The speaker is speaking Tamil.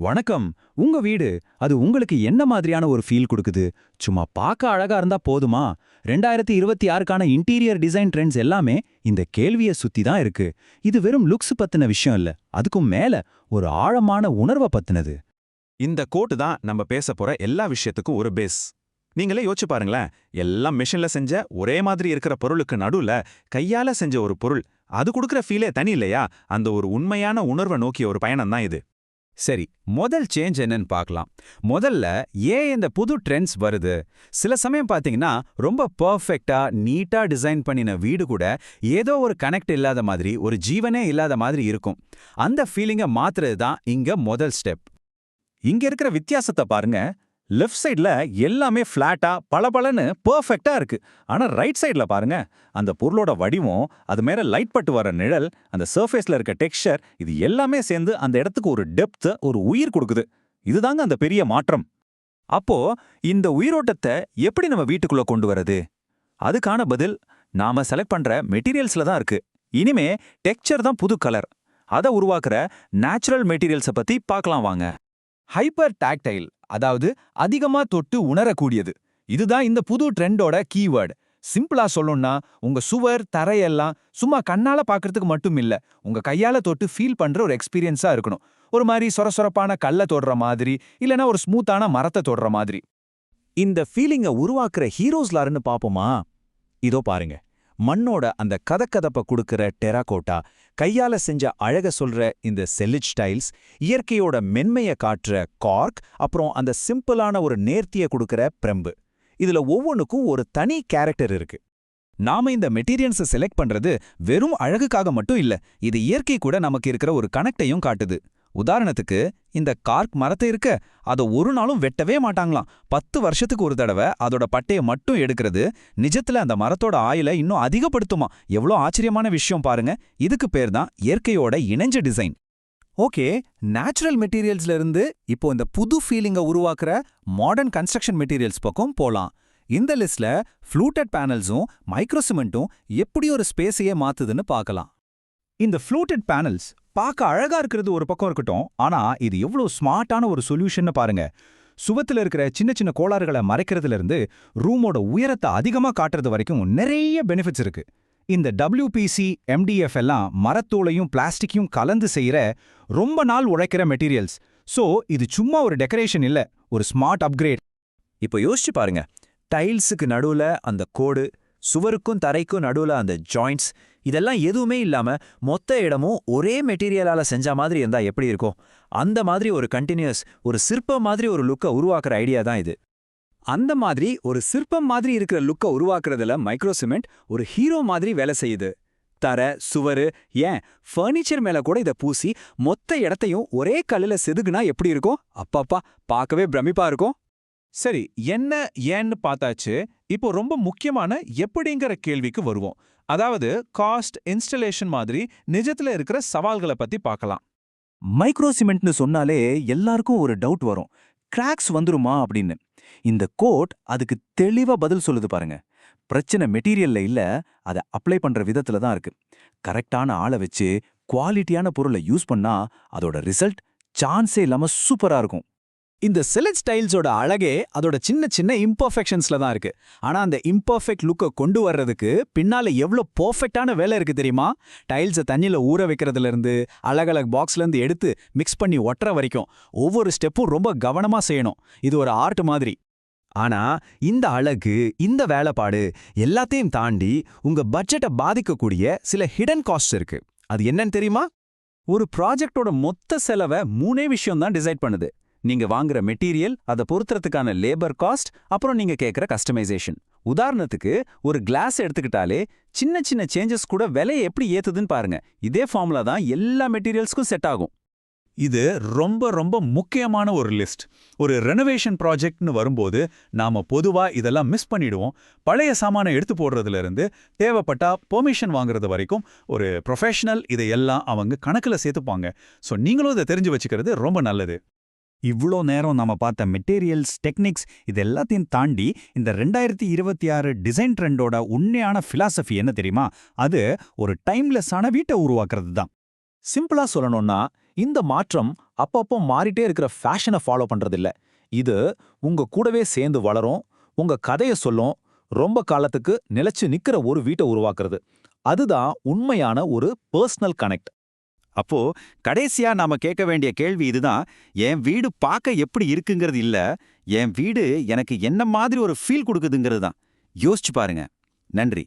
வணக்கம். உங்க வீடு அது உங்களுக்கு என்ன மாதிரியான ஒரு ஃபீல் கொடுக்குது? சும்மா பார்க்க அழகா இருந்தா போதுமா? 2026க்கான இன்டீரியர் டிசைன் ட்ரெண்ட்ஸ் எல்லாமே இந்த கேள்வியை சுத்தி தான் இருக்கு. இது வெறும் லுக்ஸ் பத்தின விஷயம் இல்ல, அதுக்கும் மேல ஒரு ஆழமான உணர்வை பத்தினது. இந்த கோட்டு தான் நம்ம பேச போற எல்லா விஷயத்துக்கும் ஒரு பேஸ். நீங்களே யோசிச்சு பாருங்களேன், எல்லாம் மிஷின்ல செஞ்ச ஒரே மாதிரி இருக்கிற பொருளுக்கு நடுவுல கையால செஞ்ச ஒரு பொருள், அது கொடுக்குற ஃபீலே தனி இல்லையா? அந்த ஒரு உண்மையான உணர்வை நோக்கிய ஒரு பயணம் தான் இது. சரி, முதல் சேஞ்ச் என்னன்னு பார்க்கலாம். முதல்ல ஏன் இந்த புது ட்ரெண்ட்ஸ் வருது? சில சமயம் பார்த்தீங்கன்னா ரொம்ப பர்ஃபெக்ட்டா நீட்டா டிசைன் பண்ணின வீடு கூட ஏதோ ஒரு கனெக்ட் இல்லாத மாதிரி, ஒரு ஜீவனே இல்லாத மாதிரி இருக்கும். அந்த ஃபீலிங்கை மாத்துறது தான் இங்க முதல் ஸ்டெப். இங்க இருக்கிற வித்தியாசத்தை பாருங்க. லெஃப்ட் சைட்ல எல்லாமே ஃப்ளாட்டா பளபளன்னு பெர்ஃபெக்ட்டா இருக்கு. ஆனா ரைட் சைட்ல பாருங்க, அந்த பொருளோட வடிவம், அது மேல லைட் பட்டு வர நிழல், அந்த சர்ஃபேஸ்ல இருக்க டெக்ஸ்சர், இது எல்லாமே சேர்ந்து அந்த இடத்துக்கு ஒரு டெப்த், ஒரு உயிர் கொடுக்குது. இதுதாங்க அந்த பெரிய மாற்றம். அப்போ இந்த உயிரோட்டத்தை எப்படி நம்ம வீட்டுக்குள்ள கொண்டு வரது? அதுக்கான பதில் நாம செலக்ட் பண்ற மெட்டீரியல்ஸ்ல தான் இருக்கு. இனிமே டெக்ஸ்சர் தான் புது கலர். அதை உருவாக்குற நேச்சுரல் மெட்டீரியல்ஸை பத்தி பார்க்கலாம் வாங்க. ஹைப்பர் டாக்டைல், அதாவது அதிகமா தொட்டு உணரக்கூடியது. இதுதான் இந்த புது ட்ரெண்டோட கீவேர்டு. சிம்பிளா சொல்லணும்னா, உங்க சுவர், தரையெல்லாம் சும்மா கண்ணால பார்க்கறதுக்கு மட்டும் இல்ல, உங்க கையால தொட்டு ஃபீல் பண்ற ஒரு எக்ஸ்பீரியன்ஸா இருக்கணும். ஒரு மாதிரி சொரசொரப்பான கல்ல தொடுற மாதிரி, இல்லனா ஒரு ஸ்மூத்தான மரத்தை தொடுற மாதிரி. இந்த ஃபீலிங்கை உருவாக்குற ஹீரோஸ்லாருன்னு பாப்போமா? இதோ பாருங்க. மண்ணோட அந்த கதக்கதப்ப கொடுக்கிற டெராகோட்டா, கையால செஞ்ச அழக சொல்ற இந்த செல்லிட் ஸ்டைல்ஸ், இயற்கையோட மென்மைய காட்டுற கார்க், அப்புறம் அந்த சிம்பிளான ஒரு நேர்த்திய கொடுக்கிற பிரம்பு. இதுல ஒவ்வொன்றுக்கும் ஒரு தனி கேரக்டர் இருக்கு. நாம இந்த மெட்டீரியல்ஸை செலக்ட் பண்றது வெறும் அழகுக்காக மட்டும் இல்ல, இது இயற்கை கூட நமக்கு இருக்கிற ஒரு கனெக்டையும் காட்டுது. உதாரணத்துக்கு, இந்த கார்க் மரத்தை இருக்க, அதை ஒரு நாளும் வெட்டவே மாட்டாங்களாம். 10 வருஷத்துக்கு ஒரு தடவை அதோட பட்டையை மட்டும் எடுக்கிறது நிஜத்துல அந்த மரத்தோட ஆயுளை இன்னும் அதிகப்படுத்துமா? எவ்வளோ ஆச்சரியமான விஷயம் பாருங்க. இதுக்கு பேர் தான் இயற்கையோட இணைஞ்ச டிசைன். ஓகே, நேச்சுரல் மெட்டீரியல்ஸ்ல இருந்து இப்போ இந்த புது ஃபீலிங்கை உருவாக்குற மாடர்ன் கன்ஸ்ட்ரக்ஷன் மெட்டீரியல்ஸ் பக்கம் போலாம். இந்த லிஸ்ட்ல ஃப்ளூட்டட் பேனல்ஸும் மைக்ரோ சிமெண்ட்டும் எப்படி ஒரு ஸ்பேஸையே மாத்துதுன்னு பார்க்கலாம். இந்த ஃப்ளூட்டட் பேனல்ஸ் பார்க்க அழகா இருக்கிறது ஒரு பக்கம் இருக்கட்டும், ஆனா இது எவ்வளவு ஸ்மார்ட்டான ஒரு சொல்யூஷன் பாருங்க. சுவத்துல இருக்கிற சின்ன சின்ன கோளாறுகளை மறைக்கிறதுல இருந்து ரூமோட உயரத்தை அதிகமா காட்டுறது வரைக்கும் நிறைய பெனிஃபிட்ஸ் இருக்கு. இந்த WPC, MDF எல்லாம் மரத்தோலையும் பிளாஸ்டிக்கையும் கலந்து செய்யற ரொம்ப நாள் உழைக்கிற மெட்டீரியல்ஸ். சோ இது சும்மா ஒரு டெக்கரேஷன் இல்ல, ஒரு ஸ்மார்ட் அப்கிரேட். இப்போ யோசிச்சு பாருங்க, டைல்ஸுக்கு நடுவுல அந்த கோடு, சுவருக்கும் தரைக்கும் நடுவுல அந்த ஜாயிண்ட்ஸ், இதெல்லாம் எதுவுமே இல்லாம மொத்த இடமும் ஒரே மெட்டீரியலால செஞ்ச மாதிரி இருந்தா எப்படி இருக்கும்? அந்த மாதிரி ஒரு கண்டினியூஸ், ஒரு சிற்பம் மாதிரி ஒரு லுக்கை உருவாக்குற ஐடியா தான் இது. அந்த மாதிரி ஒரு சிற்பம் மாதிரி இருக்கிற லுக்கை உருவாக்குறதுல மைக்ரோ சிமெண்ட் ஒரு ஹீரோ மாதிரி வேலை செய்யுது. தரை, சுவரு, ஏன் ஃபர்னிச்சர் மேல கூட இதை பூசி மொத்த இடத்தையும் ஒரே கல்லுல செதுக்குனா எப்படி இருக்கும்? அப்பப்பா, பார்க்கவே பிரமிப்பா இருக்கும். சரி, என்ன ஏன்னு பார்த்தாச்சு. இப்போ ரொம்ப முக்கியமான எப்படிங்கிற கேள்விக்கு வருவோம். அதாவது காஸ்ட், இன்ஸ்டலேஷன் மாதிரி நிஜத்துல இருக்கிற சவால்களை பத்தி பார்க்கலாம். மைக்ரோ சிமெண்ட்னு சொன்னாலே எல்லாருக்கும் ஒரு டவுட் வரும், கிராக்ஸ் வந்துருமா அப்படின்னு. இந்த கோட் அதுக்கு தெளிவா பதில் சொல்லுது பாருங்க. பிரச்சனை மெட்டீரியல்ல இல்ல, அதை அப்ளை பண்ற விதத்துல தான் இருக்கு. கரெக்டான ஆளை வச்சு குவாலிட்டியான பொருளை யூஸ் பண்ணா அதோட ரிசல்ட் சான்ஸே இல்லாம சூப்பரா இருக்கும். இந்த செலட் ஸ்டைல்ஸோட அழகே அதோட சின்ன சின்ன இம்பர்ஃபெக்ஷன்ஸ்ல தான் இருக்கு. ஆனா அந்த இம்பர்ஃபெக்ட் லுக்கை கொண்டு வர்றதுக்கு பின்னால எவ்வளோ பர்ஃபெக்டான வேலை இருக்கு தெரியுமா? டைல்ஸை தண்ணியில ஊற வைக்கிறதுல இருந்து அழகழக பாக்ஸ்ல இருந்து எடுத்து மிக்ஸ் பண்ணி ஒட்டுற வரைக்கும் ஒவ்வொரு ஸ்டெப்பும் ரொம்ப கவனமா செய்யணும். இது ஒரு ஆர்ட் மாதிரி. ஆனா இந்த அழகு, இந்த வேலைப்பாடு எல்லாத்தையும் தாண்டி உங்க பட்ஜெட்டை பாதிக்கக்கூடிய சில ஹிடன் காஸ்ட் இருக்கு. அது என்னன்னு தெரியுமா? ஒரு ப்ராஜெக்டோட மொத்த செலவை 3 விஷயம் தான் டிசைட் பண்ணுது. நீங்க வாங்குற மெட்டீரியல், அதை பொருத்துறதுக்கான லேபர் காஸ்ட், அப்புறம் நீங்க கேட்குற கஸ்டமைசேஷன். உதாரணத்துக்கு ஒரு கிளாஸ் எடுத்துக்கிட்டாலே சின்ன சின்ன சேஞ்சஸ் கூட விலையை எப்படி ஏத்துதுன்னு பாருங்க. இதே ஃபார்முலா தான் எல்லா மெட்டீரியல்ஸ்க்கும் செட் ஆகும். இது ரொம்ப ரொம்ப முக்கியமான ஒரு லிஸ்ட். ஒரு ரெனோவேஷன் ப்ராஜெக்ட்னு வரும்போது நாம பொதுவா இதெல்லாம் மிஸ் பண்ணிடுவோம். பழைய சாமானை எடுத்து போடுறதுல இருந்து தேவைப்பட்டா பெர்மிஷன் வாங்குறது வரைக்கும் ஒரு ப்ரொஃபஷனல் இதையெல்லாம் அவங்க கணக்குல சேர்த்துப்பாங்க. ஸோ நீங்களும் இதை தெரிஞ்சு வச்சுக்கிறது ரொம்ப நல்லது. இவ்வளோ நேரம் நாம பார்த்த மெட்டீரியல்ஸ், டெக்னிக்ஸ், இது எல்லாத்தையும் தாண்டி இந்த 2026 டிசைன் ட்ரெண்டோட உண்மையான ஃபிலாசபி என்ன தெரியுமா? அது ஒரு டைம்லெஸ்ஸான வீட்டை உருவாக்குறது தான். சிம்பிளா சொல்லணும்னா, இந்த மாற்றம் அப்பப்போ மாறிட்டே இருக்கிற ஃபேஷனை ஃபாலோ பண்றதில்ல. இது உங்க கூடவே சேர்ந்து வளரும், உங்க கதைய சொல்லும், ரொம்ப காலத்துக்கு நிலைச்சு நிக்கிற ஒரு வீட்டை உருவாக்குறது. அதுதான் உண்மையான ஒரு பர்சனல் கனெக்ட். அப்போ கடைசியா நாம கேட்க வேண்டிய கேள்வி இதுதான், என் வீடு பார்க்க எப்படி இருக்குங்கிறது இல்ல, என் வீடு எனக்கு என்ன மாதிரி ஒரு ஃபீல் கொடுக்குதுங்கிறது தான். யோசிச்சு பாருங்க. நன்றி.